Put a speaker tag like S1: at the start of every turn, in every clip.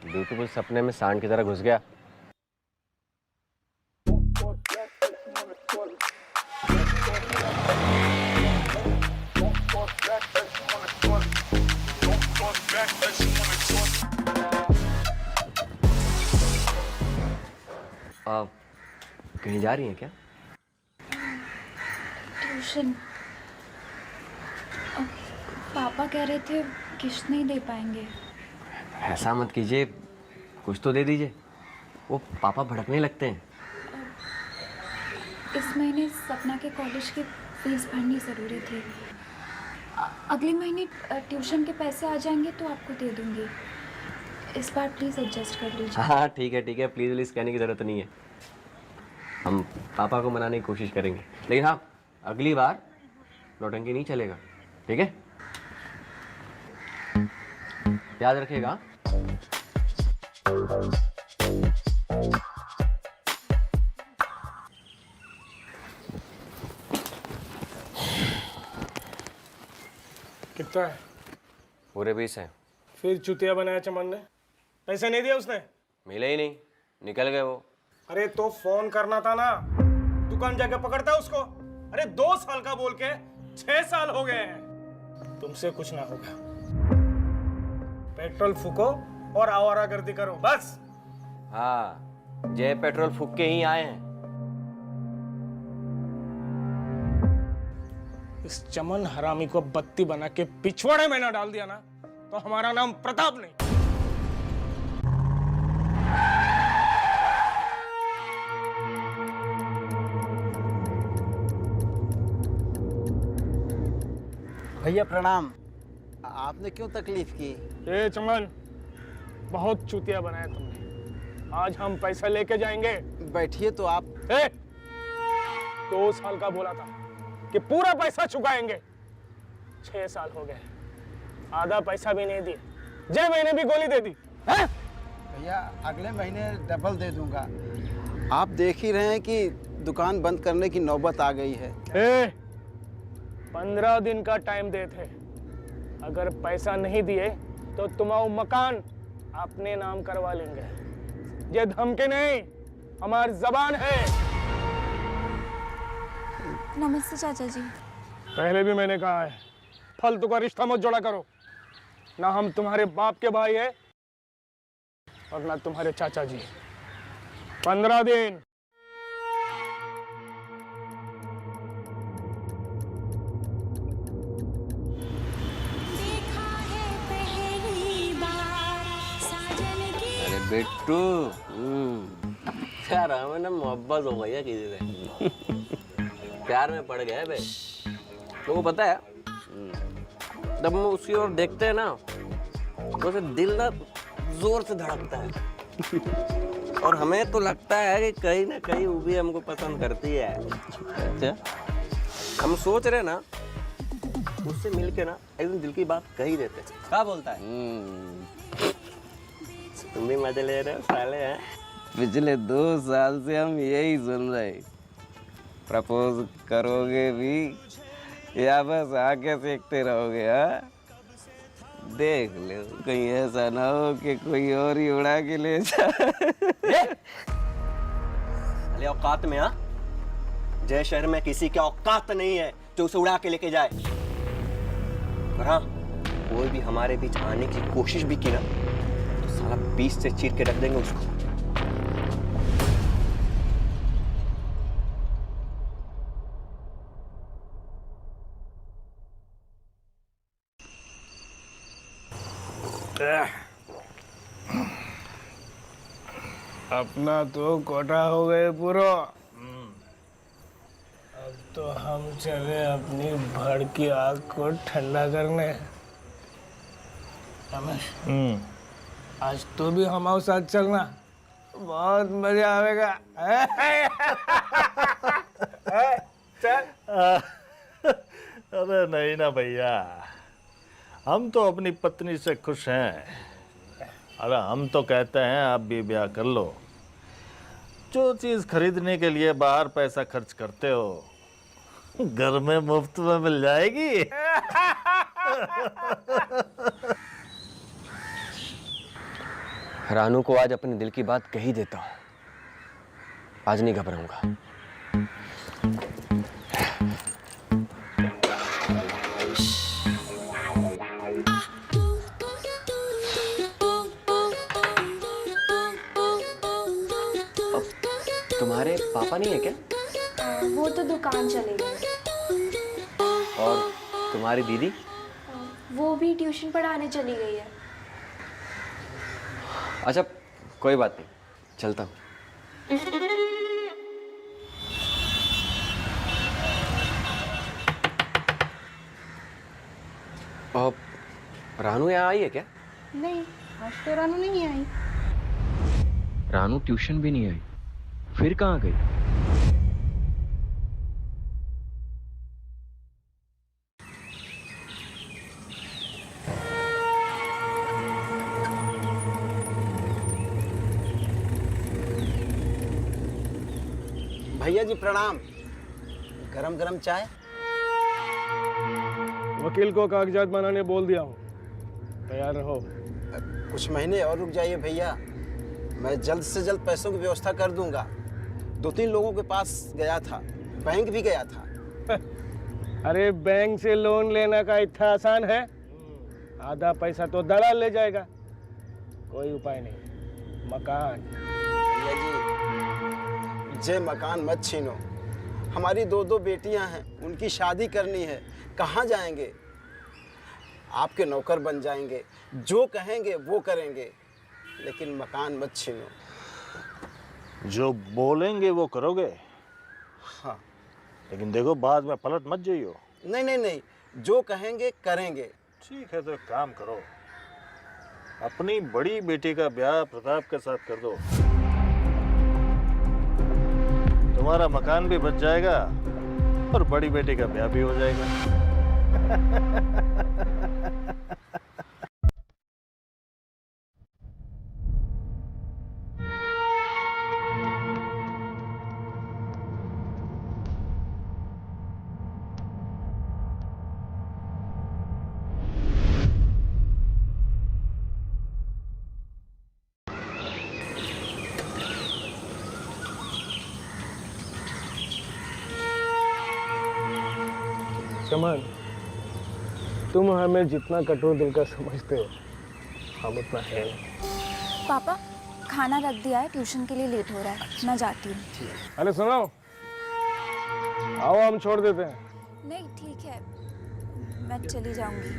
S1: Beautiful सपने में सांड की तरह घुस गया। आप कहीं जा रही हैं क्या?
S2: ट्यूशन। पापा कह रहे थे किस्त नहीं दे पाएंगे।
S1: ऐसा मत कीजिए, कुछ तो दे दीजिए। वो पापा भड़कने लगते हैं।
S2: इस महीने सपना के कॉलेज की फीस भरनी ज़रूरी थी। अगले महीने ट्यूशन के पैसे आ जाएंगे तो आपको दे दूंगी। इस बार प्लीज़ एडजस्ट कर लीजिए।
S1: हाँ ठीक है ठीक है, प्लीज़ प्लीज़ कहने की ज़रूरत नहीं है। हम पापा को मनाने की कोशिश करेंगे, लेकिन हाँ अगली बार नौटंकी नहीं चलेगा, ठीक है? याद रखिएगा।
S3: कितना है?
S1: पूरे 20 हैं।
S3: फिर चुतिया बनाया चमन ने। पैसे नहीं दिए उसने?
S1: मिले ही नहीं, निकल गए वो।
S3: अरे तो फोन करना था ना, दुकान जाके पकड़ता उसको। अरे 2 साल का बोल के 6 साल हो गए हैं। तुमसे कुछ ना होगा। पेट्रोल फूको और आवारागर्दी करो बस।
S1: हाँ, जय पेट्रोल फूक के ही आए हैं।
S3: इस चमन हरामी को बत्ती बना के पिछवाड़े में ना डाल दिया ना तो हमारा नाम प्रताप नहीं।
S4: भैया प्रणाम। आपने क्यों तकलीफ की?
S3: ए चमन, बहुत चुतिया बनाया तुमने। आज हम पैसा लेके जाएंगे।
S4: बैठिए तो आप।
S3: 2 साल का बोला था कि पूरा पैसा चुकाएंगे। 6 साल हो गए, आधा पैसा भी नहीं दिए। जय महीने भी गोली दे दी।
S4: भैया अगले महीने डबल दे दूंगा। आप देख ही रहे हैं कि दुकान बंद करने की नौबत आ गई है।
S3: 15 दिन का टाइम देते। अगर पैसा नहीं दिए तो तुम्हारा मकान अपने नाम करवा लेंगे। ये धमकी नहीं, हमारी जबान है।
S2: नमस्ते चाचा जी।
S3: पहले भी मैंने कहा है, फालतू का रिश्ता मत जोड़ा करो। ना हम तुम्हारे बाप के भाई है और ना तुम्हारे चाचा जी। 15 दिन।
S1: अरे बिट्टू, प्यार हमें ना मोहब्बत हो गई है किसी से। प्यार में पड़ गया है बे। तो वो पता है, जब हम उसकी ओर देखते हैं ना तो उसे दिल ना जोर से धड़कता है। और हमें तो लगता है कि कहीं ना कहीं वो भी हमको पसंद करती है। अच्छा, हम सोच रहे ना उससे मिलके ना एक दिन दिल की बात कह ही देते।
S4: क्या बोलता है?
S1: तुम भी मजे ले रहे हो साले हैं?
S5: पिछले 2 साल से हम यही सुन रहे। प्रपोज करोगे भी या बस आके देखते रहोगे? हाँ, देख लो कहीं ऐसा ना हो कि कोई और ही उड़ा के ले जाए।
S1: अरे औकात में, हाँ? जय शहर में किसी की औकात नहीं है जो उसे उड़ा के लेके जाए। और हाँ, कोई भी हमारे बीच आने की कोशिश भी की ना तो साला 20 से चीर के रख देंगे उसको।
S3: अपना तो कोटा हो गए पूरा। अब तो हम चले अपनी भड़की आग को ठंडा करने। रमेश, आज तो भी हमारे साथ चलना, बहुत मजा आएगा। चल।
S6: अरे नहीं ना भैया, हम तो अपनी पत्नी से खुश हैं। अरे हम तो कहते हैं आप भी ब्याह कर लो। जो चीज़ खरीदने के लिए बाहर पैसा खर्च करते हो घर में मुफ्त में मिल जाएगी।
S1: रानू को आज अपने दिल की बात कह ही देता हूँ। आज नहीं घबराऊंगा। तुम्हारे पापा नहीं है क्या?
S2: वो तो दुकान चले गए।
S1: और तुम्हारी दीदी?
S2: वो भी ट्यूशन पढ़ाने चली गई है।
S1: अच्छा कोई बात नहीं, चलता हूँ। और रानू यहाँ आई है क्या?
S7: नहीं, आज तो रानू नहीं आई।
S8: रानू ट्यूशन भी नहीं आई, फिर कहाँ गई?
S4: भैया जी प्रणाम। गरम गरम चाय।
S3: वकील को कागजात बनाने बोल दिया हूँ, तैयार रहो।
S4: कुछ महीने और रुक जाइए भैया, मैं जल्द से जल्द पैसों की व्यवस्था कर दूंगा। 2-3 लोगों के पास गया था, बैंक भी गया था।
S3: अरे बैंक से लोन लेना का इतना आसान है? आधा पैसा तो दलाल ले जाएगा। कोई उपाय नहीं। मकान।
S4: भैया जी, जे मकान मत छीनो। हमारी 2 बेटियां हैं, उनकी शादी करनी है, कहाँ जाएंगे? आपके नौकर बन जाएंगे, जो कहेंगे वो करेंगे, लेकिन मकान मत छीनो।
S6: जो बोलेंगे वो करोगे।
S4: हाँ।
S6: लेकिन देखो बाद में पलट मत जाइयो।
S4: नहीं नहीं नहीं, जो कहेंगे करेंगे।
S6: ठीक है तो एक काम करो, अपनी बड़ी बेटी का ब्याह प्रताप के साथ कर दो। तुम्हारा मकान भी बच जाएगा और बड़ी बेटी का ब्याह भी हो जाएगा।
S3: चमन, तुम हमें जितना कठोर दिल का समझते हो, हम उतना है नहीं।
S2: पापा खाना रख दिया है, ट्यूशन के लिए लेट हो रहा है, मैं जाती हूँ।
S3: अरे सुनो, आओ हम छोड़ देते हैं।
S2: नहीं ठीक है, मैं चली जाऊंगी।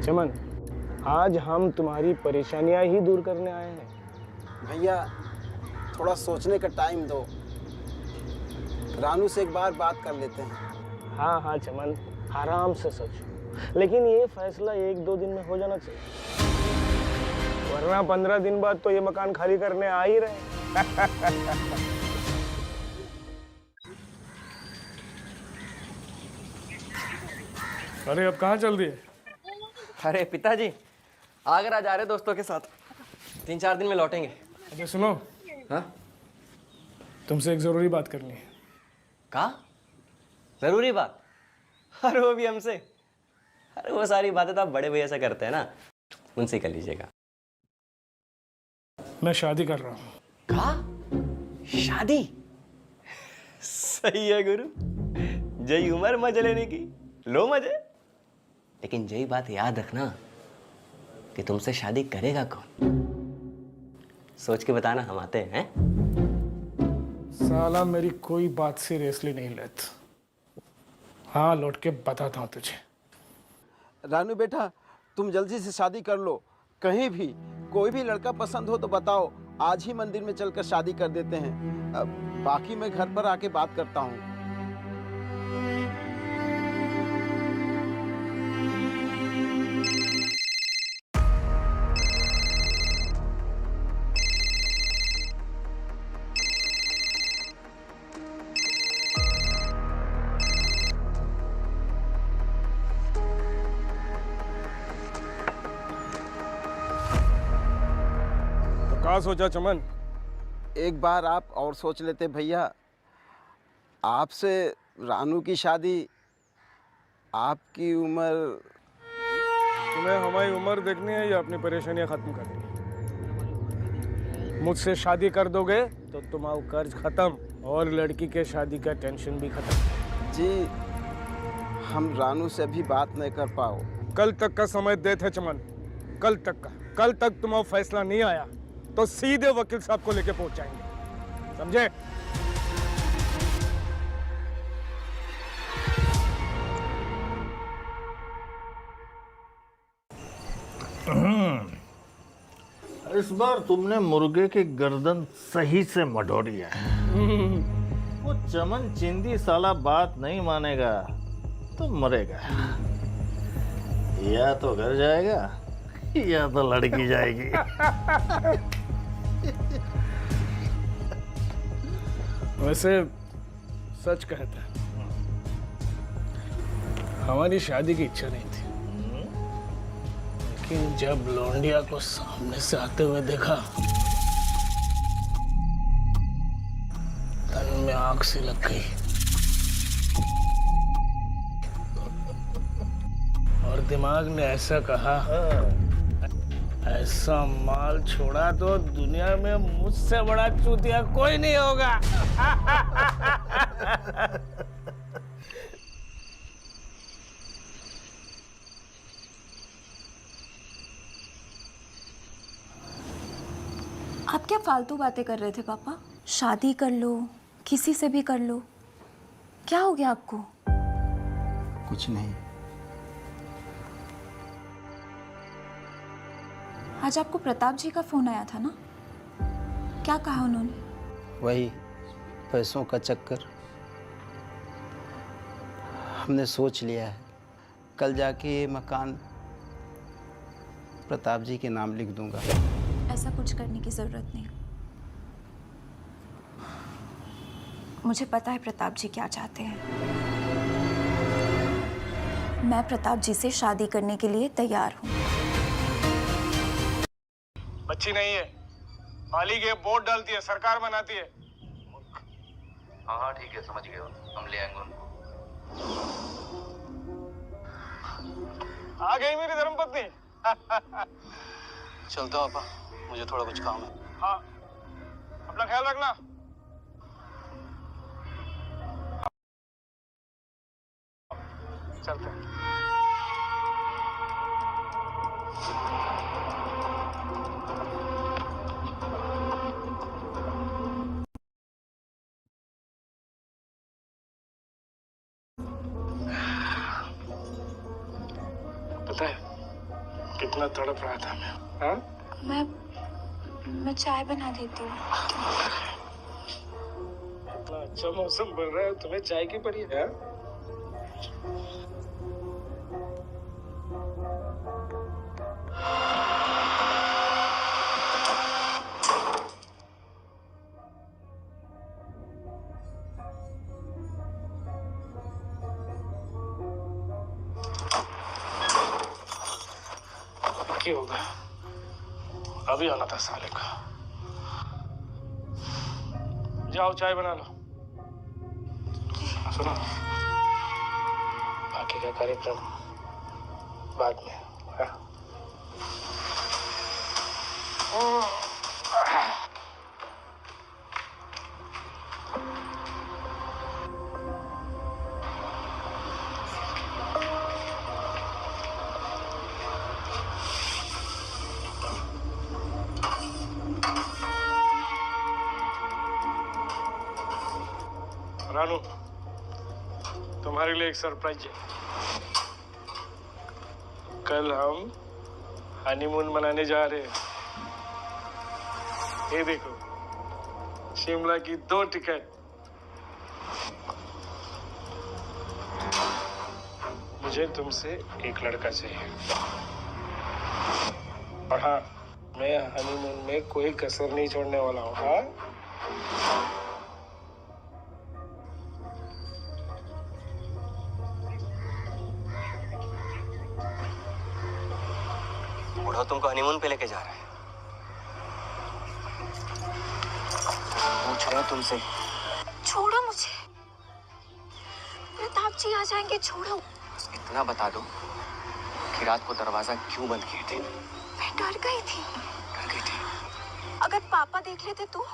S3: चमन, आज हम तुम्हारी परेशानियां ही दूर करने आए हैं।
S4: भैया थोड़ा सोचने का टाइम दो, रानू से एक बार बात कर लेते हैं।
S3: हाँ हाँ चमन, आराम से सोचो, लेकिन ये फैसला 1-2 दिन में हो जाना चाहिए, वरना 15 दिन बाद तो ये मकान खाली करने आ ही रहे। अरे अब कहाँ चल दिए?
S1: अरे पिताजी आगरा जा रहे दोस्तों के साथ, 3-4 दिन में लौटेंगे।
S3: अच्छा सुनो,
S1: हाँ
S3: तुमसे एक जरूरी बात करनी है।
S1: कहा? जरूरी बात? अरे वो भी हमसे? अरे वो सारी बातें तो आप बड़े भैया से करते हैं ना, उनसे कर लीजिएगा।
S3: मैं शादी कर रहा हूँ।
S1: कहा? शादी? सही है गुरु, जय उम्र मजे लेने की, लो मजे। लेकिन यही बात याद रखना कि तुमसे शादी करेगा कौन, सोच के बताना, हम आते हैं।
S3: साला मेरी कोई बात सीरियसली नहीं लेता। हाँ लौट के बताता हूँ तुझे।
S4: रानू बेटा, तुम जल्दी से शादी कर लो, कहीं भी कोई भी लड़का पसंद हो तो बताओ, आज ही मंदिर में चलकर शादी कर देते हैं। बाकी मैं घर पर आके बात करता हूँ।
S3: क्या सोचा चमन?
S4: एक बार आप और सोच लेते भैया, आपसे रानू की शादी आपकी उम्र
S3: तुम्हें हमारी उम्र देखनी है या अपनी परेशानियां खत्म करनी है? मुझसे शादी कर दोगे तो तुम्हारा कर्ज खत्म और लड़की के शादी का टेंशन भी खत्म।
S4: जी हम रानू से अभी बात नहीं कर पाओ।
S3: कल तक का समय दे थे चमन, कल तक का। कल तक तुम्हारा फैसला नहीं आया तो सीधे वकील साहब को लेके पहुंच जाएंगे, समझे?
S6: इस बार तुमने मुर्गे की गर्दन सही से मढ़ोड़ी है। वो चमन चिंदी साला बात नहीं मानेगा तो मरेगा, या तो घर जाएगा या तो लड़की जाएगी।
S3: वैसे सच कहता है, हमारी शादी की इच्छा नहीं थी, लेकिन जब लौंडिया को सामने से आते हुए देखा तन में आग सी लग गई और दिमाग ने ऐसा कहा, ऐसा माल छोड़ा तो दुनिया में मुझसे बड़ा चूतिया कोई नहीं होगा।
S2: आप क्या फालतू बातें कर रहे थे पापा? शादी कर लो, किसी से भी कर लो, क्या हो गया आपको?
S4: कुछ नहीं।
S2: आज आपको प्रताप जी का फोन आया था ना, क्या कहा उन्होंने?
S4: वही पैसों का चक्कर। हमने सोच लिया है कल जाके ये मकान प्रताप जी के नाम लिख दूंगा।
S2: ऐसा कुछ करने की जरूरत नहीं। मुझे पता है प्रताप जी क्या चाहते हैं। मैं प्रताप जी से शादी करने के लिए तैयार हूँ।
S3: बच्ची नहीं है, मालिक ये बोर्ड डालती है, सरकार बनाती है।
S8: हाँ हाँ ठीक है, समझ गए, हम ले आएंगे उनको।
S3: आ गई मेरी धर्मपत्नी।
S1: चलता हूँ पापा, मुझे थोड़ा कुछ काम है।
S3: हाँ, अपना ख्याल रखना। चलते हैं। पता है कितना तड़प रहा था मैं। हाँ?
S2: मैं चाय बना देती हूँ।
S3: इतना अच्छा मौसम बन रहा है, तुम्हें चाय की पड़ी है? क्या होगा? अभी आना था साले का। जाओ चाय बना लो। सुनो, बाकी का कार्यक्रम बाद में। हाँ? रानू, तुम्हारे लिए एक सरप्राइज है। कल हम हनीमून मनाने जा रहे हैं। ये देखो, शिमला की 2 टिकट। मुझे तुमसे एक लड़का चाहिए। और हाँ, मैं हनीमून में कोई कसर नहीं छोड़ने वाला हूँ। हाँ?
S1: बूढ़ा तुमको हनीमून पे लेके जा रहा है। पूछ रहा हूं तुमसे।
S2: छोड़ो मुझे, प्रताप जी आ जाएंगे, छोड़ो।
S8: इतना बता दो कि रात को दरवाजा क्यों बंद किए थे?
S2: मैं डर गई थी।
S8: डर गई थी?
S2: अगर पापा देख लेते तो?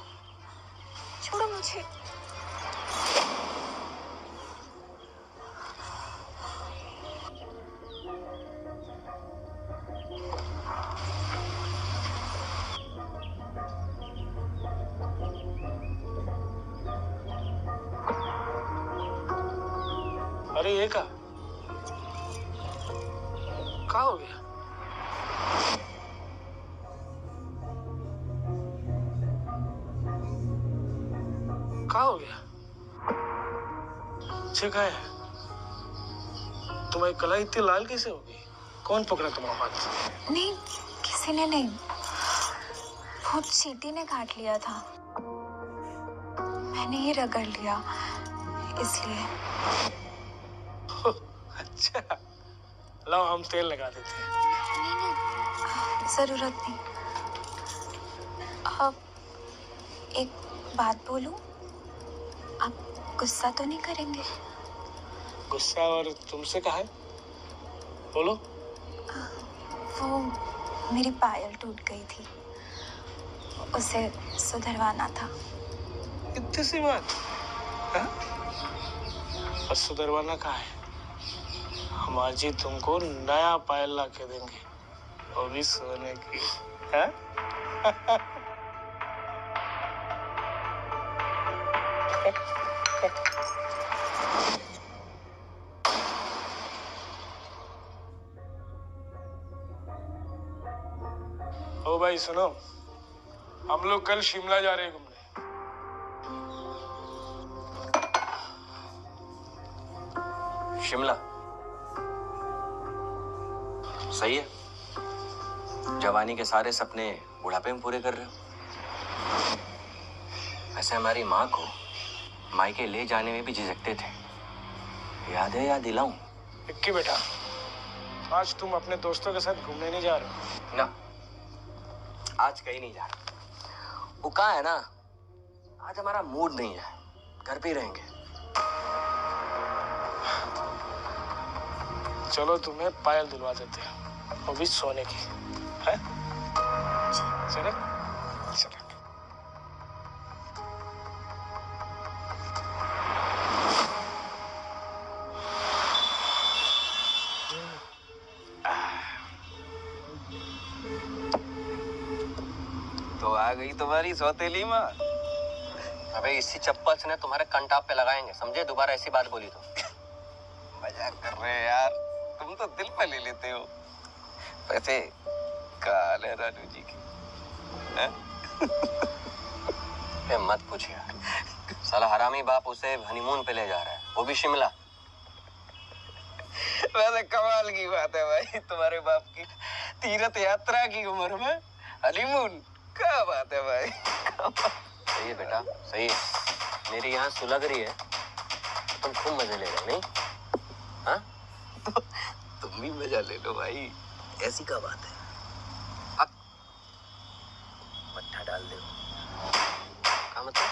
S2: छोड़ो मुझे।
S3: अरे ये का हो गया? क्या हो गया? कहाँ है? तुम्हारी कलाई इतनी लाल कैसे हो गई? कौन पकड़ा तुम्हारा हाथ?
S2: नहीं, किसी ने नहीं, वो चींटी ने काट लिया था। मैंने ही रगड़ लिया, इसलिए।
S3: अच्छा, लाओ हम तेल लगा देते हैं।
S2: नहीं, जरूरत नहीं। अब एक बात बोलूं, आप गुस्सा तो नहीं करेंगे?
S3: गुस्सा और तुमसे कहा है? बोलो।
S2: वो मेरी पायल टूट गई थी, उसे सुधरवाना था।
S3: इतनी सी बात? हाँ? और सुधरवाना कहाँ है? हम आज ही तुमको नया पायल ला के देंगे, वो भी सोने की। है? ओ भाई सुनो, हम लोग कल शिमला जा रहे हैं घूमने।
S8: शिमला? सही है। जवानी के सारे सपने बुढ़ापे में पूरे कर रहे हो। वैसे हमारी माँ को मायके ले जाने में भी झिझकते थे, याद है? याद दिलाऊं?
S3: इक्की बेटा, आज तुम अपने दोस्तों के साथ घूमने नहीं जा रहे हो?
S8: ना, आज कहीं नहीं जा रहा। वो कहा है ना, आज हमारा मूड नहीं है, घर पे ही रहेंगे।
S3: चलो तुम्हें पायल दिलवा देते हैं, वो भी सोने की। है? चले? चले।
S5: तो आ गई तुम्हारी सौतेली माँ।
S1: अबे इसी चप्पल से ना तुम्हारे कंटाप पे लगाएंगे, समझे? दोबारा ऐसी बात बोली तो।
S5: मजाक कर रहे हैं यार, तुम तो दिल पे ले लेते हो। वैसे काल है रानू जी की?
S1: ए, मत पूछ यार, साला हरामी बाप उसे हनीमून पे ले जा रहा है, वो भी शिमला।
S5: वैसे कमाल की बात है भाई, तुम्हारे बाप की तीर्थ यात्रा की उम्र में हनीमून, क्या बात है भाई।
S1: सही है बेटा, सही है। मेरी यहाँ सुलग रही है, तुम खूब मजे ले रहे हो, नहीं? हाँ?
S5: तुम भी मजा ले लो भाई, ऐसी क्या बात है।
S1: मट्ठा डाल दो। क्या मतलब?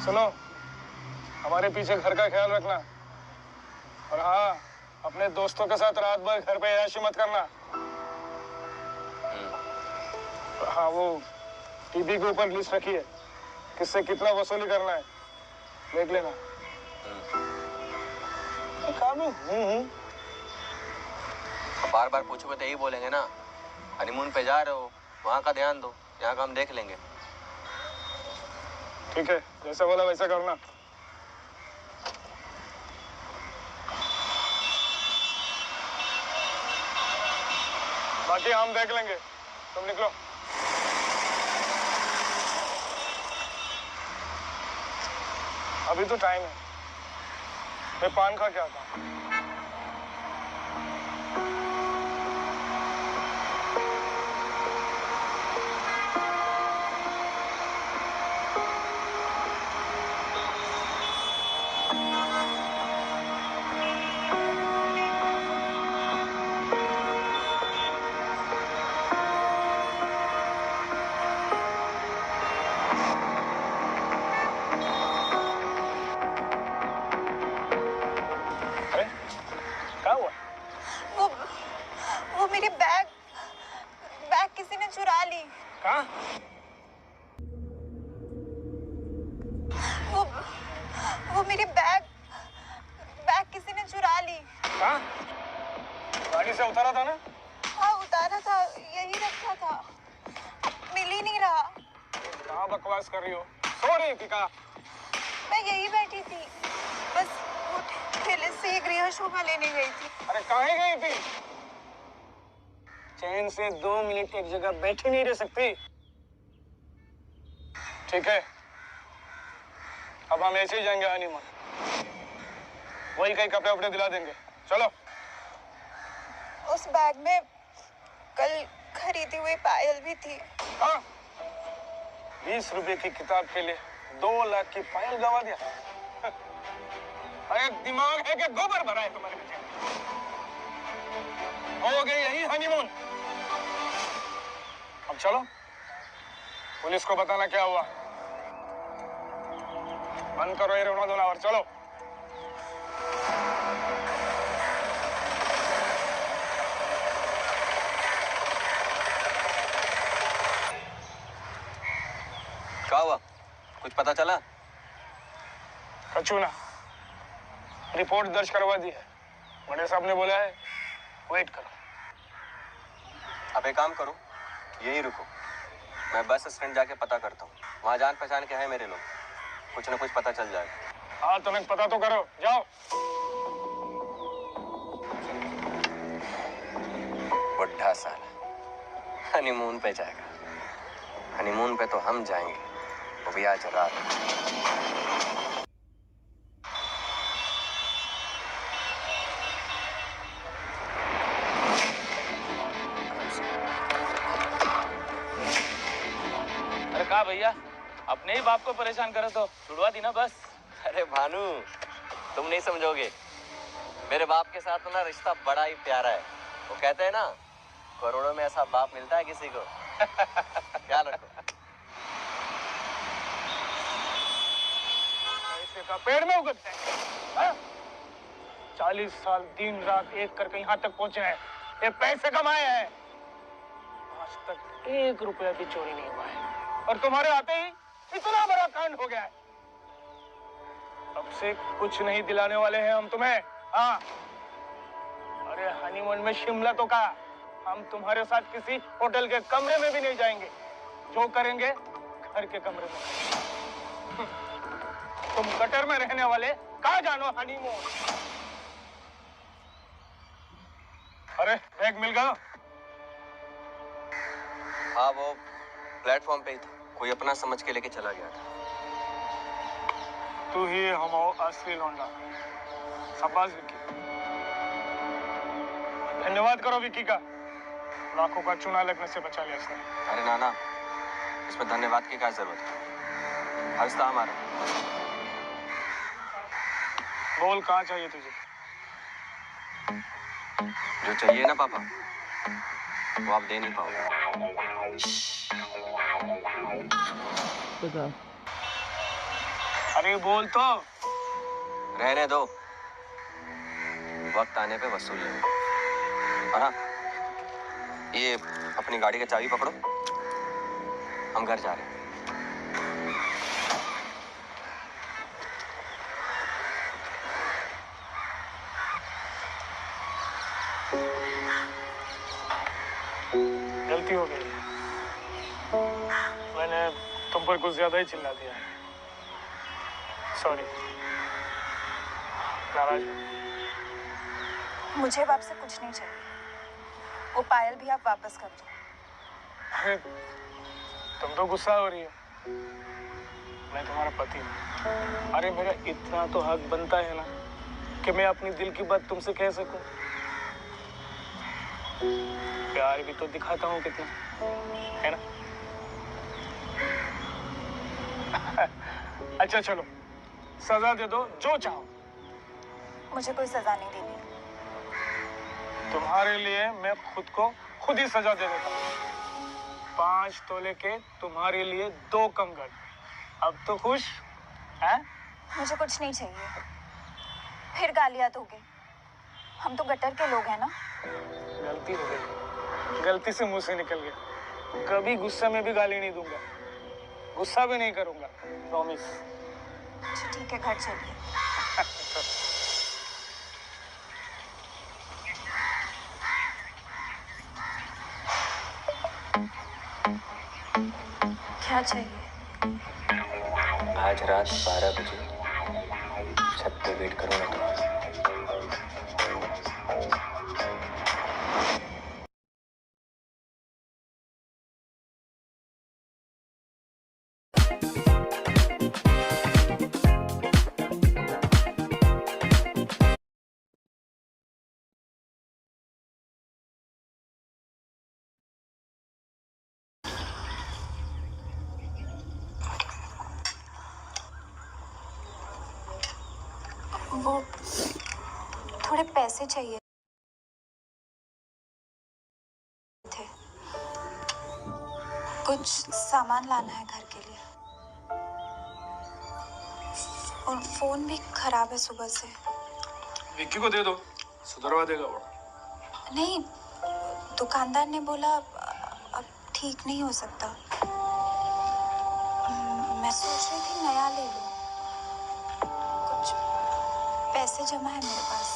S3: सुनो, हमारे पीछे घर का ख्याल रखना, और हाँ, अपने दोस्तों के साथ रात भर घर पे ऐशी मत करना। हाँ, वो टीवी के ऊपर लिस्ट रखी है, किससे कितना वसूली करना है, देख लेना। काम हूँ।
S1: बार बार पूछोगे तो यही बोलेंगे ना, हनीमून पे जा रहे हो, वहाँ का ध्यान दो, यहाँ का हम देख लेंगे।
S3: ठीक है, जैसा बोला वैसा करना। बाकी हम देख लेंगे, तुम निकलो। अभी तो टाइम है, मैं पान खा के आता हूँ।
S2: मेरी बैग किसी ने चुरा ली।
S3: कहाँ?
S2: वो मेरी बैग किसी ने चुरा ली।
S3: कहाँ? गाड़ी से उतारा था ना?
S2: हाँ उतारा था, यही रखा था, मिल ही नहीं रहा।
S3: कहाँ बकवास कर रही हो? सो रही थी कहाँ?
S2: मैं यही बैठी थी, बस वो ठेले से एक गृह शोभा लेने गई थी।
S3: अरे कहाँ गई थी? चैन से 2 मिनट एक जगह बैठी नहीं रह सकती। ठीक है, अब हम ऐसे ही जाएंगे हनीमून। वही कई कपड़े वपड़े दिला देंगे। चलो।
S2: उस बैग में कल खरीदी हुई पायल भी थी।
S3: हाँ, 20 रुपए की किताब के लिए 2 लाख की पायल गवा दिया। अरे दिमाग है कि गोबर भरा है तुम्हारे पीछे? हो गई यही हनीमून। अब चलो, पुलिस को बताना क्या हुआ। बंद करो ये रोना धोना और चलो।
S8: क्या हुआ? कुछ पता चला?
S3: कचू ना, रिपोर्ट दर्ज करवा दी है। बड़े साहब ने बोला है वेट करो।
S8: अब एक काम करो, यही रुको, मैं बस स्टैंड जाके पता करता हूँ। वहाँ जान पहचान के हैं मेरे लोग, कुछ ना कुछ पता चल जाएगा।
S3: हाँ तुम्हें पता तो करो, जाओ।
S8: बुढ़ा साला हनीमून पे जाएगा। हनीमून पे तो हम जाएंगे, वो भी आज रात।
S9: अरे कहा भैया, अपने ही बाप को परेशान करो तो छुड़वा दी ना बस।
S8: अरे भानु, तुम नहीं समझोगे, मेरे बाप के साथ ना रिश्ता बड़ा ही प्यारा है। वो कहते हैं ना, करोड़ों में ऐसा बाप मिलता है किसी को। ख्याल रखो।
S3: पैसे का पेड़ में उगते हैं। 40 साल दिन रात एक करके यहाँ तक पहुंचे हैं, ये पैसे कमाए हैं। आज तक 1 रुपया भी चोरी नहीं हुआ है, और तुम्हारे आते ही इतना बड़ा कांड हो गया है। अब से कुछ नहीं दिलाने वाले हैं हम तुम्हें। हाँ, अरे हनीमून में शिमला तो कहा, हम तुम्हारे साथ किसी होटल के कमरे में भी नहीं जाएंगे। जो करेंगे घर के कमरे में। तुम गटर में रहने वाले कहाँ जानो हनीमून। अरे बैग मिल गया?
S8: हाँ, वो प्लेटफॉर्म पे ही था, कोई अपना समझ के लेके चला गया था।
S3: तू ही हमारा असली लौंडा। शाबाश विक्की। धन्यवाद करो विक्की का, लाखों का चूना लगने से बचा लिया इसने।
S8: अरे नाना, इसमें धन्यवाद की क्या जरूरत है, हंसता हमारा।
S3: बोल, कहाँ चाहिए तुझे?
S8: जो चाहिए ना पापा, वो आप दे नहीं पाओगे।
S3: अरे बोल तो।
S8: रहने दो, वक्त आने पे वसूल लेंगे। और हाँ, ये अपनी गाड़ी का चाबी पकड़ो, हम घर जा रहे हैं।
S3: गलती हो गई, मैंने तुम पर कुछ ज्यादा ही चिल्ला दिया है। सॉरी। नाराज हो?
S2: मुझे अब आपसे कुछ नहीं चाहिए, वो पायल भी आप वापस कर दो।
S3: अरे तुम तो गुस्सा हो रही हो, मैं तुम्हारा पति हूँ। अरे मेरा इतना तो हक बनता है ना कि मैं अपनी दिल की बात तुमसे कह सकूं। प्यार भी तो दिखाता हूँ कितना, है ना? अच्छा चलो, सजा दे दो जो चाहो।
S2: मुझे कोई सजा नहीं देनी।
S3: तुम्हारे लिए मैं खुद को खुद ही सजा दे देता हूँ। 5 तोले के तुम्हारे लिए 2 कंगन। अब तो खुश है?
S2: मुझे कुछ नहीं चाहिए, फिर गालियां दोगे। हम तो गटर के लोग हैं ना।
S3: गलती हो गई, गलती से मुंह से निकल गया। कभी गुस्से में भी गाली नहीं दूंगा, गुस्सा भी नहीं करूंगा, प्रॉमिस।
S2: अच्छा ठीक है, घर चलिए। क्या चाहिए?
S8: आज रात 12 बजे छत पे वेट करूंगा तुम्हारा।
S2: वो थोड़े पैसे चाहिए थे, कुछ सामान लाना है घर के लिए, और फोन भी खराब है सुबह से।
S3: विक्की को दे दो, सुधरवा देगा वो।
S2: नहीं, दुकानदार ने बोला अब ठीक नहीं हो सकता। मैं सोच रही थी नया ले लूं, कुछ पैसे जमा है मेरे पास।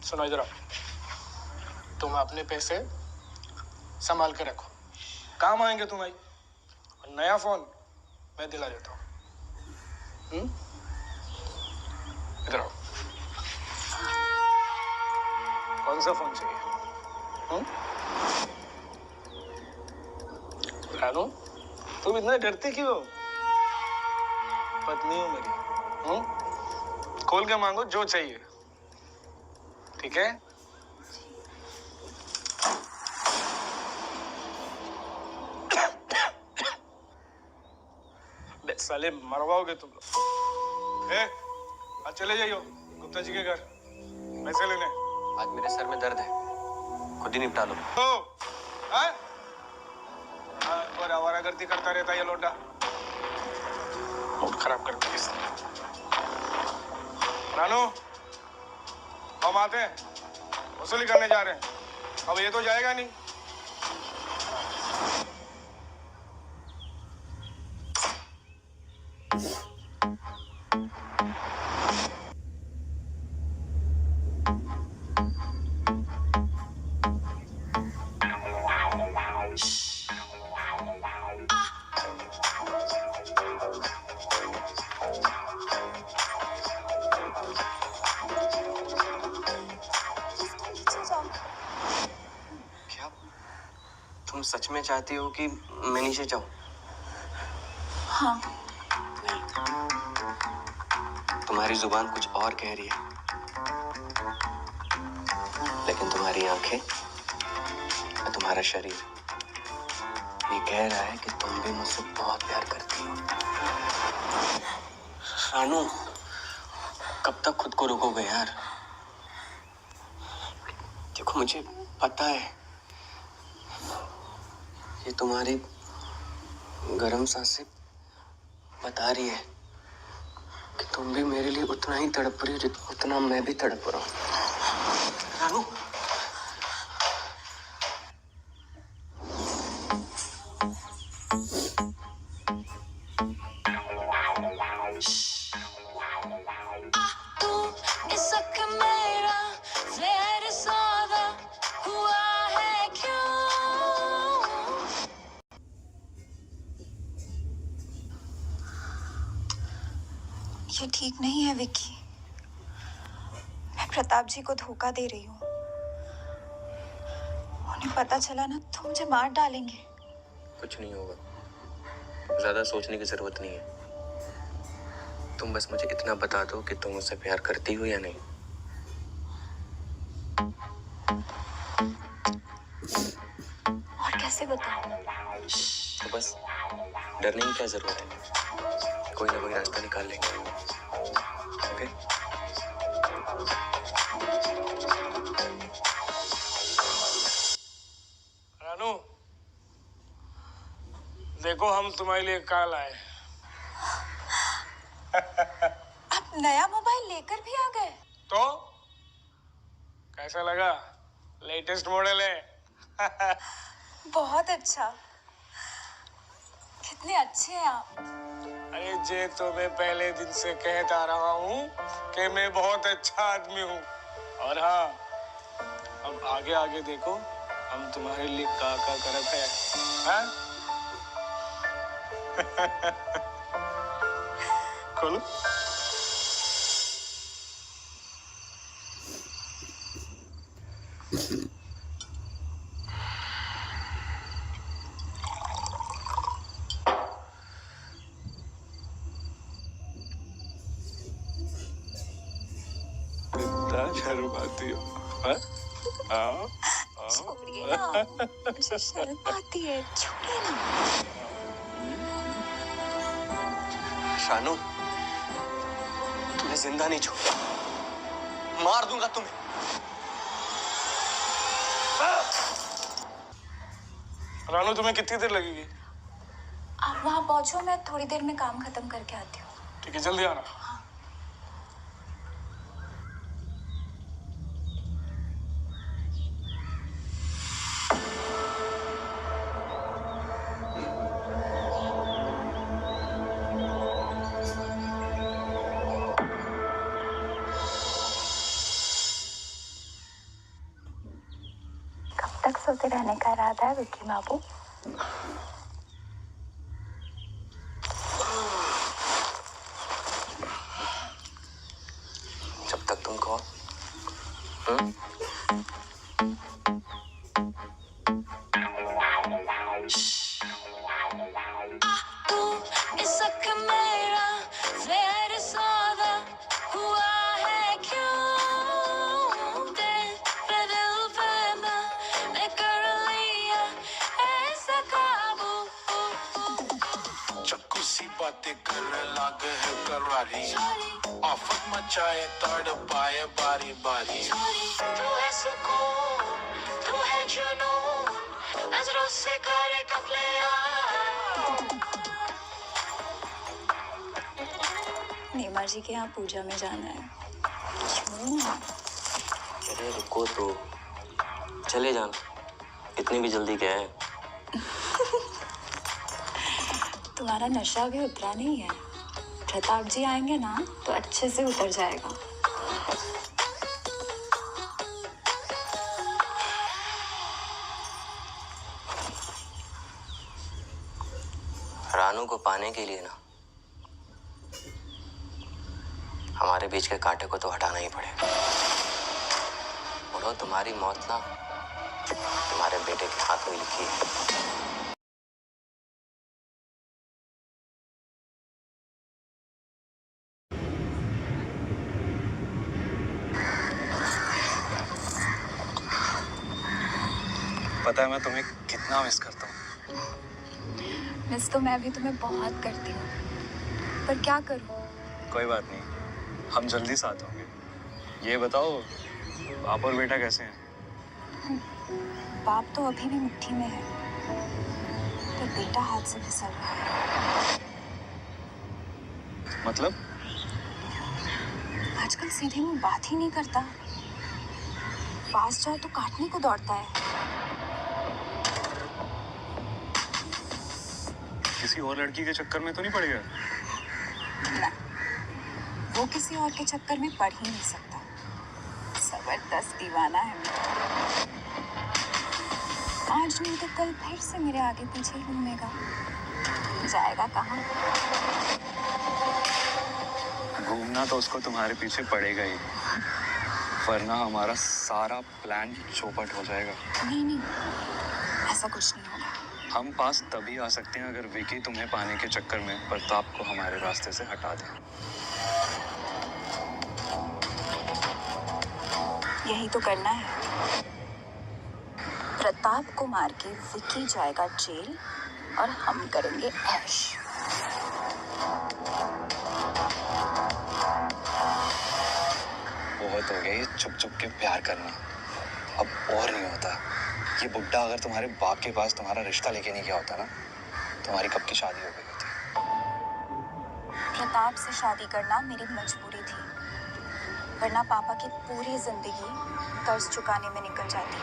S3: सुनो इधर आओ, तुम अपने पैसे संभाल के रखो, काम आएंगे तुम्हारी। और नया फोन मैं दिला देता हूँ। इधर आओ, कौन सा फोन चाहिए? रानू, तुम इतना डरती क्यों? पत्नी हो मेरी। खोल के मांगो जो चाहिए, ठीक है? साले मरवाओगे तुम लोग। आज चले जाइयो गुप्ता जी के घर पैसे लेने।
S8: आज मेरे सर में दर्द है, खुद ही निपटा लो। और आवारागर्दी करता रहता है ये लोटा,
S3: मूड खराब करती है। रानू, हम आते हैं, वसूली करने जा रहे हैं। अब ये तो जाएगा नहीं।
S8: तुम सच में चाहती हो कि मैं नीचे जाऊं?
S2: हाँ।
S8: तुम्हारी जुबान कुछ और कह रही है, लेकिन तुम्हारी आंखें और तुम्हारा शरीर ये कह रहा है कि तुम भी मुझसे बहुत प्यार करती हो। रानू, कब तक खुद को रोकोगे यार? देखो मुझे पता है ये तुम्हारी गरम सांसें बता रही है कि तुम भी मेरे लिए उतना ही तड़प रही हो उतना मैं भी तड़प रहा हूँ। रानू,
S2: ये ठीक नहीं है विक्की, मैं प्रताप जी को धोखा दे रही हूँ। उन्हें पता चला ना तो मुझे मार डालेंगे।
S8: कुछ नहीं होगा, ज्यादा सोचने की जरूरत नहीं है। तुम बस मुझे इतना बता दो कि तुम मुझसे प्यार करती हो या नहीं।
S2: और कैसे बताऊं?
S8: तो बस डरने की क्या जरूरत है, कोई ना कोई रास्ता निकाल लेंगे। ओके?
S3: रानू, देखो हम तुम्हारे लिए क्या लाए।
S2: आप नया मोबाइल लेकर भी आ गए?
S3: तो कैसा लगा? लेटेस्ट मॉडल है।
S2: बहुत अच्छा। कितने अच्छे हैं आप।
S3: अरे जे तो मैं पहले दिन से कहता रहा हूँ कि मैं बहुत अच्छा आदमी हूँ। और हाँ, अब आगे आगे देखो, हम तुम्हारे लिए का करत है, हाँ? खोलो। कितना शर्माती हो, हाँ? हाँ?
S2: छोड़िए ना, मुझे शर्म आती है, छोड़िए ना।
S8: शानू, तुम्हें जिंदा नहीं छोड़, मार दूंगा तुम्हें।
S3: रानू, तुम्हें कितनी देर लगेगी?
S2: आप वहाँ पहुँचो, मैं थोड़ी देर में काम खत्म करके आती हूँ।
S3: ठीक है, जल्दी आना।
S2: कब तक सोते रहने का इरादा है विक्की बाबू?
S8: जब तक तुम कहो।
S3: चक्कू सी बातें करने लागे है करारी, आफत मचाए तड़ पाए बारी बारी।
S10: तू है सुकून, तू है जुनून, नजरों से करे कपले
S2: नीमा जी के यहाँ पूजा में जाना है।
S8: अरे रुको तो, चले जाना, इतनी भी जल्दी क्या है?
S2: तुम्हारा नशा भी उतरा नहीं है। प्रताप जी आएंगे ना तो अच्छे से उतर जाएगा।
S8: रानू को पाने के लिए ना हमारे बीच के कांटे को तो हटाना ही पड़ेगा। और तुम्हारी मौत ना तुम्हारे बेटे के हाथ में लिखी है।
S11: पता है मैं तुम्हें कितना मिस करता हूँ।
S2: मिस तो मैं भी तुम्हें बहुत करती हूँ, पर क्या करूँ?
S11: कोई बात नहीं, हम जल्दी साथ होंगे। ये बताओ, बाप और बेटा कैसे हैं?
S2: बाप तो अभी भी मुट्ठी में है, पर बेटा हाथ से फिसल रहा है।
S11: मतलब?
S2: आजकल सीधे मुंह बात ही नहीं करता। पास जाओ तो काटने को दौड़ता है।
S11: किसी और लड़की के चक्कर में तो नहीं पड़ गया?
S2: ना, वो किसी और के चक्कर में पड़ ही नहीं सकता। जबरदस्त दीवाना है मेरा। आज नहीं तो कल फिर से मेरे आगे पीछे ही घूमेगा। जाएगा कहाँ?
S11: घूमना तो उसको तुम्हारे पीछे पड़ेगा ही, वरना हमारा सारा प्लान चौपट हो जाएगा।
S2: नहीं नहीं, ऐसा कुछ नहीं होगा।
S11: हम पास तभी आ सकते हैं अगर विकी तुम्हें पाने के चक्कर में प्रताप को हमारे रास्ते से हटा दे।
S2: यही तो करना है। प्रताप को मार के विकी जाएगा जेल और हम करेंगे ऐश।
S11: बहुत हो गया ये चुप चुप के प्यार करना, अब और नहीं होता। ये बुड्ढा अगर तुम्हारे बाप के पास तुम्हारा रिश्ता लेके नहीं गया होता ना, तुम्हारी कब की शादी हो गई होती।
S2: प्रताप से शादी करना मेरी मजबूरी थी, वरना पापा की पूरी जिंदगी कर्ज चुकाने में निकल जाती।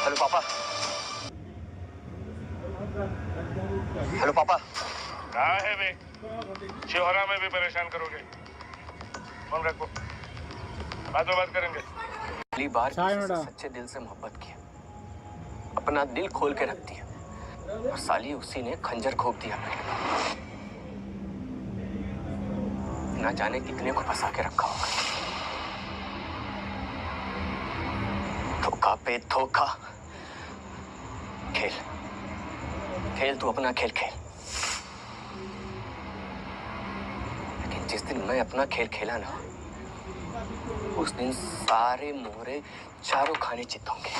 S8: हेलो पापा। हेलो पापा।
S3: कहाँ है बे? शिवहरा में भी परेशान करोगे? फोन रखो, बात करेंगे।
S8: पहली बार किसी से सच्चे दिल से मोहब्बत की, अपना दिल खोल के रख दिया, और साली उसी ने खंजर घोंप दिया पेट में। ना जाने कितने को फंसा के रखा होगा। धोखा पे धोखा। खेल खेल, तू अपना खेल खेल। लेकिन जिस दिन मैं अपना खेल खेला ना, उस दिन सारे मोहरे चारों खाने चित होंगे।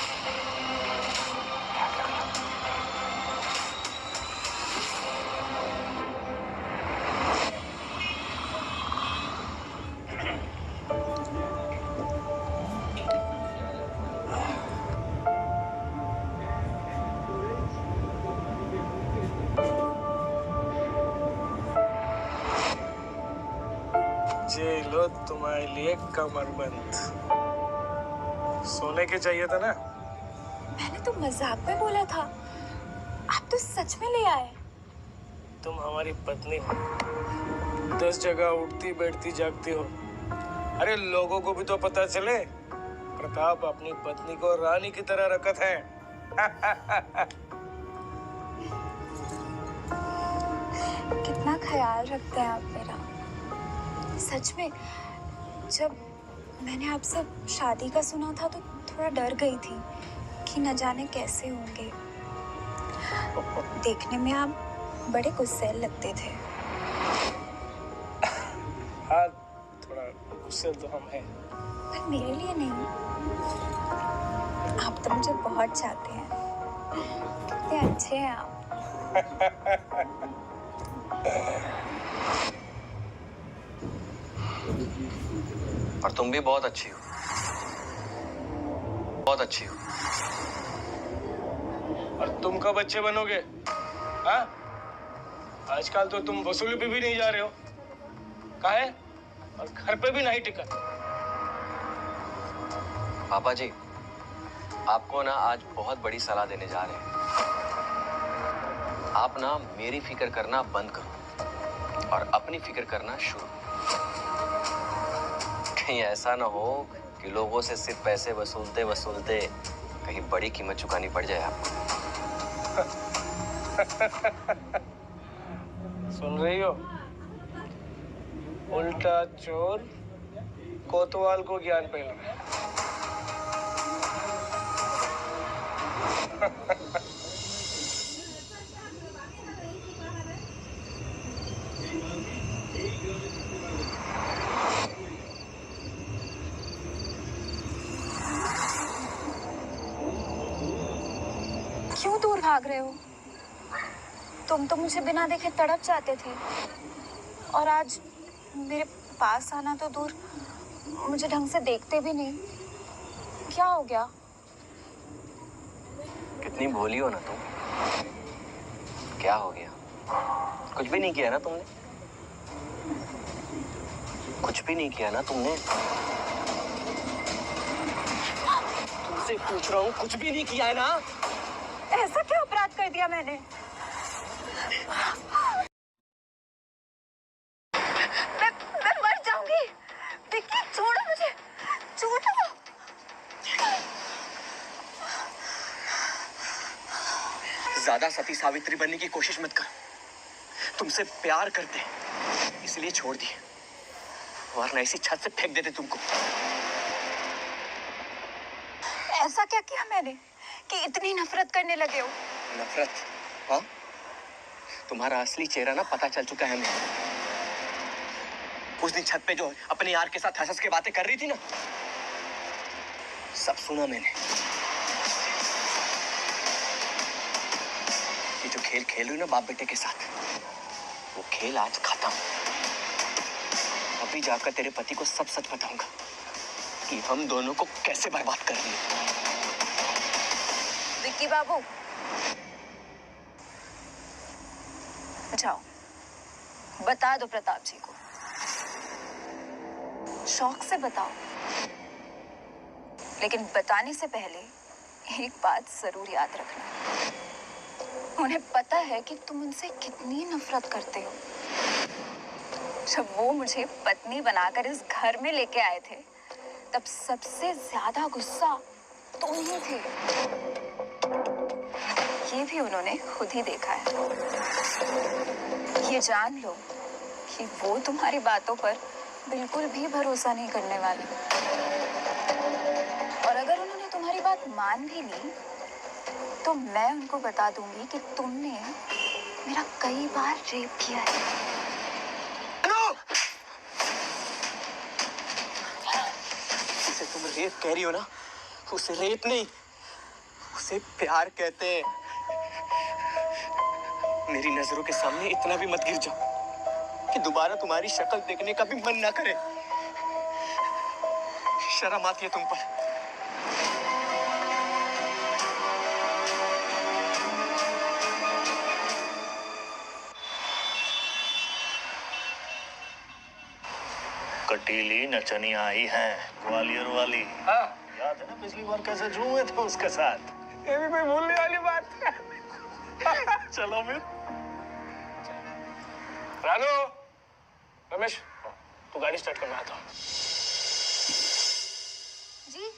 S3: जे लो तुम्हारे लिए कमरबंद। सोने के चाहिए था ना?
S2: मैंने तो मजाक में बोला था, आप तो सच में ले आए।
S3: तुम हमारी पत्नी हो, 10 जगह उठती बैठती जागती हो। अरे लोगों को भी तो पता चले प्रताप अपनी पत्नी को रानी की तरह रखत है।
S2: कितना ख्याल रखते हैं आप मेरा। सच में जब मैंने आपसे शादी का सुना था तो थोड़ा डर गई थी कि न जाने कैसे होंगे। देखने में आप बड़े गुस्सैल लगते थे।
S3: हाँ, थोड़ा गुस्से तो हम हैं।
S2: पर मेरे लिए नहीं, आप तो मुझे बहुत चाहते हैं। कितने अच्छे हैं आप।
S8: और तुम भी बहुत अच्छी हो, बहुत अच्छी हो।
S3: और तुम कब बच्चे बनोगे? हाँ? आजकल तो तुम वसूली पे भी नहीं जा रहे हो। काहे? और घर पे भी नहीं टिका।
S8: पापा जी, आपको ना आज बहुत बड़ी सलाह देने जा रहे हैं। आप ना मेरी फिक्र करना बंद करो और अपनी फिक्र करना शुरू। कहीं ऐसा ना हो कि लोगों से सिर्फ पैसे वसूलते वसूलते कहीं बड़ी कीमत चुकानी पड़ जाए आपको।
S3: सुन रही हो? उल्टा चोर कोतवाल को ज्ञान पेल रहा है।
S2: क्यों दूर भाग रहे हो? तुम तो मुझे बिना देखे तड़प जाते थे, और आज मेरे पास आना तो दूर, मुझे ढंग से देखते भी नहीं। क्या हो गया?
S8: कितनी भोली हो ना तुम। क्या हो गया? कुछ भी नहीं किया ना तुमने, कुछ भी नहीं किया ना तुमने। तुमसे पूछ रहा हूँ, कुछ भी नहीं किया है ना?
S2: ऐसा क्या अपराध कर दिया मैंने? मैं मर जाऊंगी। विक्की, छोड़ो मुझे, छोड़ो।
S8: ज्यादा सती सावित्री बनने की कोशिश मत कर। तुमसे प्यार करते इसलिए छोड़ दिए, वरना इसी छत से फेंक देते तुमको।
S2: ऐसा क्या किया मैंने कि इतनी नफरत करने लगे हो?
S8: नफरत? हाँ, तुम्हारा असली चेहरा ना पता चल चुका है हमें। उस दिन छत पे जो अपने यार के साथ हंस के बातें कर रही थी ना, सब सुना मैंने। ये जो खेल खेल रही हो ना बाप बेटे के साथ, वो खेल आज खत्म। अभी जाकर तेरे पति को सब सच बताऊंगा कि हम दोनों को कैसे बर्बाद कर दिया।
S2: विक्की बाबू, जाओ बता दो प्रताप जी को, शौक से बताओ, लेकिन बताने से पहले एक बात जरूर याद रखना। उन्हें पता है कि तुम उनसे कितनी नफरत करते हो। जब वो मुझे पत्नी बनाकर इस घर में लेके आए थे, तब सबसे ज्यादा गुस्सा तुम ही थे। ये भी उन्होंने खुद ही देखा है। ये जान लो कि वो तुम्हारी बातों पर बिल्कुल भी भरोसा नहीं करने वाले। और अगर उन्होंने तुम्हारी बात मान भी ली, तो मैं उनको बता दूंगी कि तुमने मेरा कई बार रेप किया है।
S8: उसे तुम रेप कह रही हो ना, उसे रेप नहीं, उसे प्यार कहते हैं। मेरी नजरों के सामने इतना भी मत गिर जाओ कि दोबारा तुम्हारी शक्ल देखने का भी मन ना करे। शर्म आती है तुम पर।
S6: कटीली नचनिया आई हैं, ग्वालियर वाली।
S3: हाँ,
S6: याद है ना पिछली बार कैसे झूमे थे उसके साथ?
S3: ये भी कोई भूलने वाली बात है।
S6: चलो फिर।
S3: रानू, रमेश, तू गाड़ी स्टार्ट कर, मैं आता हूँ।
S2: जी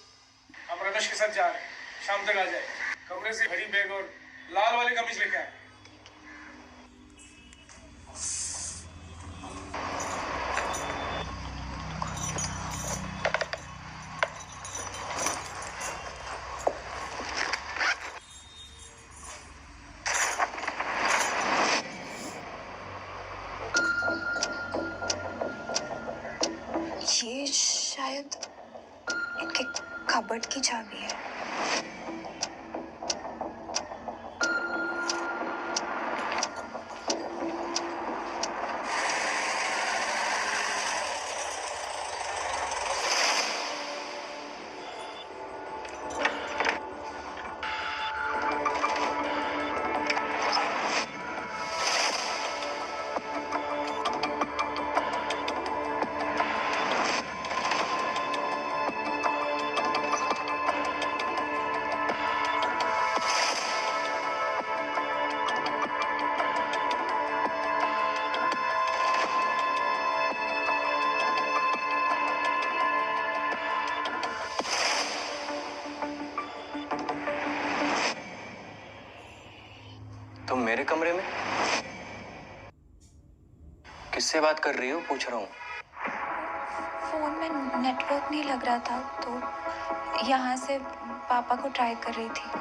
S3: हम रमेश के साथ जा रहे हैं, शाम तक आ जाए। कमरे से हरी बैग और लाल वाली कमीज लेके आए।
S2: ये शायद इनके कबर्ड की चाबी है।
S8: तुम मेरे कमरे में किससे बात कर रही हो, पूछ रहा हूँ।
S2: फोन में नेटवर्क नहीं लग रहा था, तो यहाँ से पापा को ट्राई कर रही थी।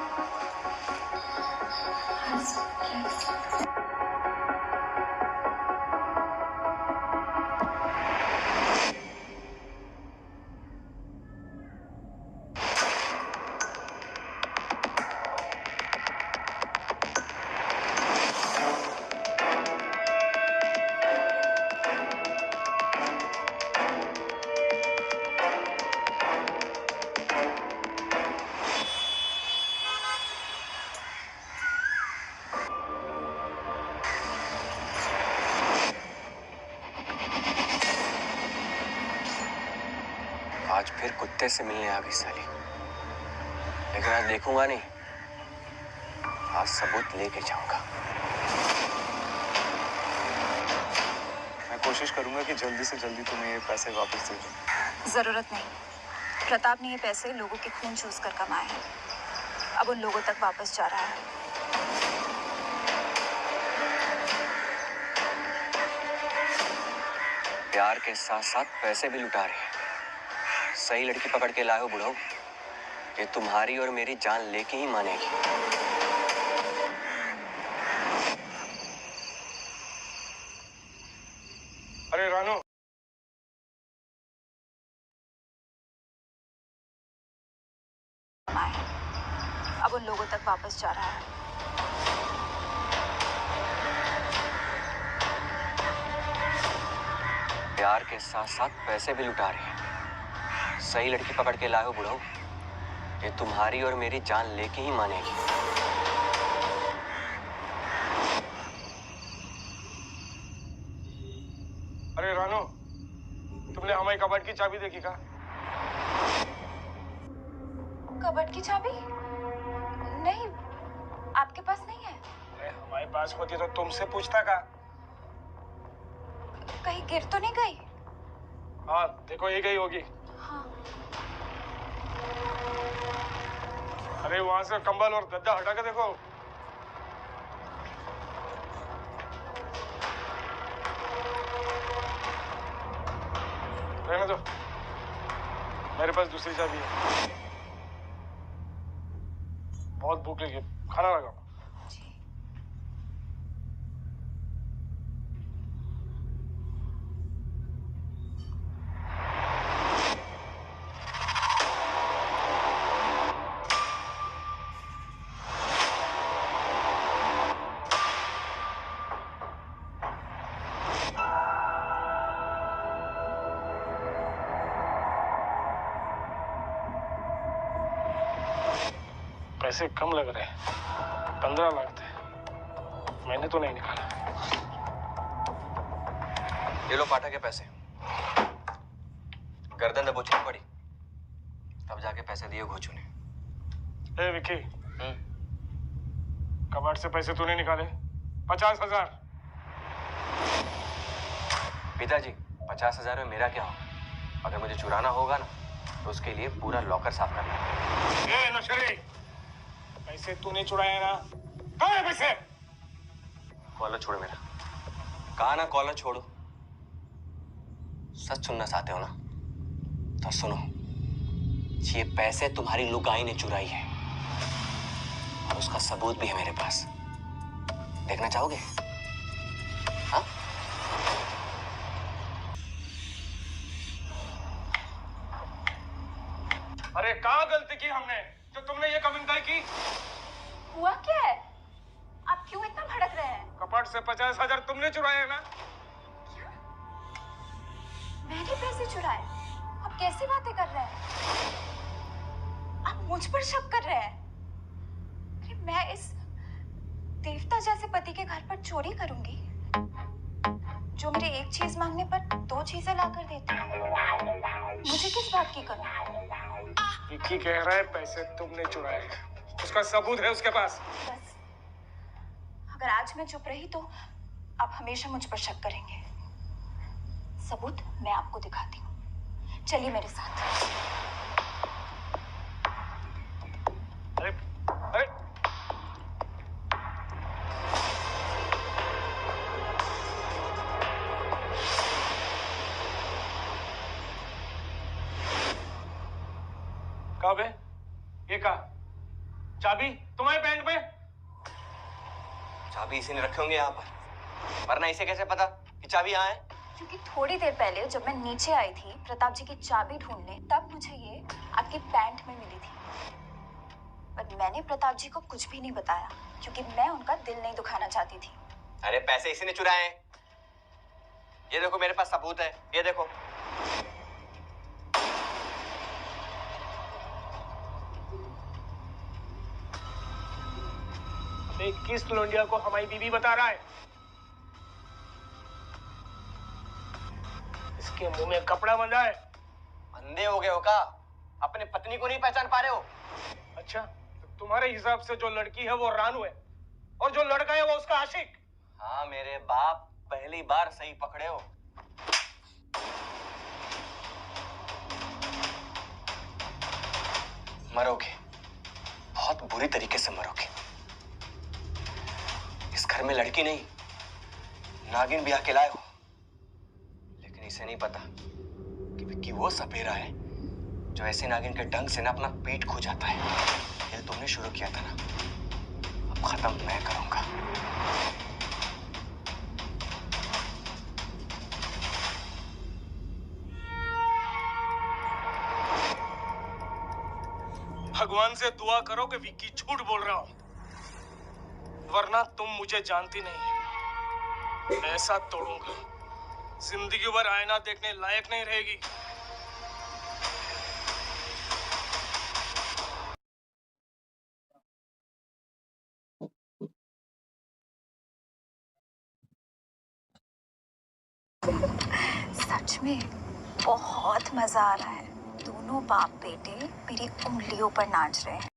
S8: आज फिर कुत्ते से मिलने आ गई साली, लेकिन आज देखूंगा नहीं, आज सबूत लेके जाऊंगा।
S11: मैं कोशिश करूंगा कि जल्दी से जल्दी तुम्हें ये पैसे वापस दे दूं।
S2: जरूरत नहीं। प्रताप ने ये पैसे लोगों के खून चूस कर कमाए हैं। अब उन लोगों तक वापस जा रहा है।
S8: प्यार के साथ साथ पैसे भी लुटा रहे हैं। सही लड़की पकड़ के लाए हो बुढ़ऊ, ये तुम्हारी और मेरी जान लेके ही मानेगी।
S3: अरे रानू,
S2: अब उन लोगों तक वापस जा रहा है।
S8: प्यार के साथ साथ पैसे भी लुटा रहे हैं। सही लड़की पकड़ के लाओ बुढ़ो, ये तुम्हारी और मेरी जान लेके ही मानेगी।
S3: अरे रानू, तुमने हमारी कबर्ड की चाबी देखी का?
S2: कबर्ड की चाबी? नहीं, आपके पास नहीं है।
S3: अरे हमारे पास होती तो तुमसे पूछता का?
S2: कहीं गिर तो नहीं गई?
S3: हाँ देखो, ये गई होगी।
S2: हाँ।
S3: अरे वहां से कंबल और गद्दा हटा के देखो। रहने दो, मेरे पास दूसरी चाबी है। बहुत भूख लगी, खाना लगाओ। पैसे कम लग रहे हैं, 15 लाख थे, मैंने तो नहीं निकाला।
S8: ये लो पाठा के पैसे। गर्दन दबोचनी पड़ी, तब जाके पैसे दिए घोचू ने।
S3: ए विक्की, कबाड़ से पैसे तूने निकाले? 50,000।
S8: पिताजी, 50,000 में मेरा क्या होगा? अगर मुझे चुराना होगा ना, तो उसके लिए पूरा लॉकर साफ करना है।
S3: ए नौशरी, पैसे तूने चुराया ना? कहाँ है पैसे?
S8: कॉलर छोड़ो मेरा। कहा ना कॉलर छोड़ो। सच सुनना चाहते हो ना, तो सुनो। ये पैसे तुम्हारी लुगाई ने चुराई है, और उसका सबूत भी है मेरे पास। देखना चाहोगे? हाँ?
S3: अरे कहाँ गलती की हमने जो तुमने ये कमिंदाई की?
S2: हुआ क्या है? आप क्यों इतना भड़क रहे हैं?
S3: कपाट से 50,000 तुमने चुराए ना?
S2: क्या? मैंने पैसे चुराए? आप कैसी बातें कर रहे हैं? आप मुझ पर शक कर रहे हैं? अरे मैं इस देवता जैसे पति के घर पर चोरी करूंगी, जो मेरे एक चीज मांगने पर 2 चीजें लाकर देते हैं? मुझे किस बात की कमी?
S3: विक्की कह रहा है पैसे तुमने चुराए, उसका सबूत है उसके पास।
S2: बस, अगर आज मैं चुप रही तो आप हमेशा मुझ पर शक करेंगे। सबूत मैं आपको दिखाती हूँ, चलिए मेरे साथ।
S3: अरे अरे कब है ये? का चाबी तुम्हारे पैंट में?
S8: चाबी इसी ने रखे होंगे यहाँ पर, वरना इसे कैसे पता कि चाबी यहाँ है?
S2: क्योंकि थोड़ी देर पहले जब मैं नीचे आई थी प्रताप जी की चाबी ढूंढने, तब मुझे ये आपकी पैंट में मिली थी। पर मैंने प्रताप जी को कुछ भी नहीं बताया, क्योंकि मैं उनका दिल नहीं दुखाना चाहती थी।
S8: अरे पैसे इसी ने चुराए हैं। ये देखो मेरे पास सबूत है, ये देखो।
S3: किस लोंडिया को हमारी बीवी बता रहा है? इसके मुंह में कपड़ा बंधा है।
S8: अंधे हो गए हो का? अपने पत्नी को नहीं पहचान पा रहे हो?
S3: अच्छा, तो तुम्हारे हिसाब से जो लड़की है वो रानू है, और जो लड़का है वो उसका आशिक।
S8: हाँ मेरे बाप, पहली बार सही पकड़े हो। मरोगे, बहुत बुरी तरीके से मरोगे। इस घर में लड़की नहीं, नागिन भी आके लाए हो। लेकिन इसे नहीं पता कि विक्की वो सपेरा है जो ऐसे नागिन के डंग से ना अपना पेट खो जाता है। खेल तुमने शुरू किया था ना, अब खत्म मैं करूंगा।
S3: भगवान से दुआ करो कि विक्की झूठ बोल रहा हो, वरना तुम मुझे जानती नहीं। ऐसा तोड़ूंगा जिंदगी भर आईना देखने लायक नहीं रहेगी।
S2: सच में बहुत मजा आ रहा है। दोनों बाप बेटे मेरी उंगलियों पर नाच रहे हैं।